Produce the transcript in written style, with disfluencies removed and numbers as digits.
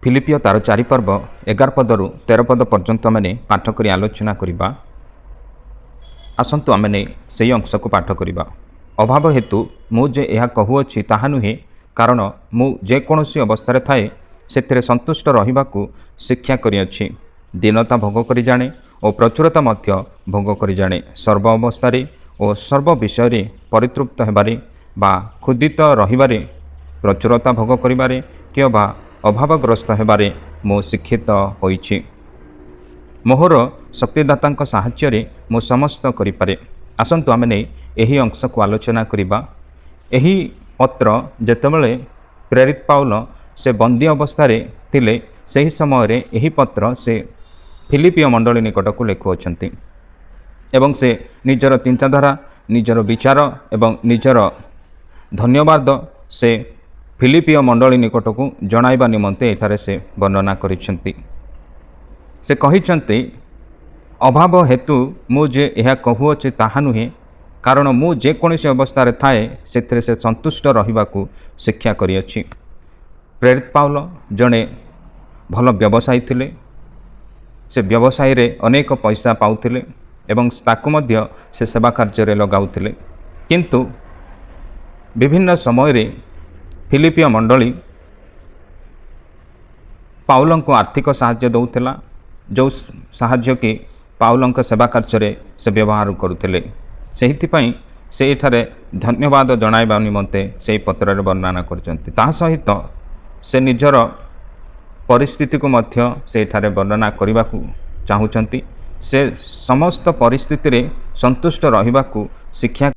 फिलिपियो तार 4 पर्व 11 पदरु 13 पद पर्यंत मैंने पाठ करी आलोचना करवा। आसतु आमने से अंश को पाठ करवा। अभाव हेतु मुझे यह कहूँगी ताहा नुहे, कारण मु जेकोसी अवस्था थाए से संतुष्ट रहा शिक्षा करिअछि। दीनता भोग करी जाने और प्रचुरता मध्य भोग करी जाने। सर्व अवस्था और सर्व विषय परितृप्त हेबारे बा क्षुदित रहिबारे, प्रचुरता भोग करिबारे कि बा अभावग्रस्त हेबारे मु शिक्षित होइछि। मोहर शक्तिदाता साहाय्य मु समस्त करिपारे। आसंतु आमने यही अंश को आलोचना करिबा। यही पत्र जेतेबेले प्रेरित पाउल से बंदी अवस्था थिले, सही समय यही पत्र से फिलिपियो मंडली निकट को लिखुअछंती एवं से निजर चिंताधारा, निजर विचार एवं निजर धन्यवाद से फिलिपियो मंडली निकट को जणाइबा निमंते एठारे से वर्णना करिसेंती। से कहिसेंती, अभाव हेतु मुझे यह कहूँगी ताहा नुहे, कारण मु जेकोसी अवस्था थाए से संतुष्ट रहा शिक्षा करिअछि। प्रेरित पाउल जड़े भल व्यवसायी थिले। से व्यवसाय रे अनेक पैसा पाउथिले एवं ताकु मध्य से सेवा कार्य लगाउथिले, किंतु विभिन्न समय रे फिलिपियो मंडली पाउल को आर्थिक साहाय्य दौथिला, जो साहाय्य कि पाउल सेवा कार्य से व्यवहार करुथिले। सेहिथिपई से एठारे धन्यवाद जणाइबा निमंते से पत्र वर्णना करचंती। ता सहित से निजर परिस्थिति को मध्य से एठारे वर्णना करने को चाहूँगी। से समस्त परिस्थिति रे संतुष्ट रहिबाकु शिक्षा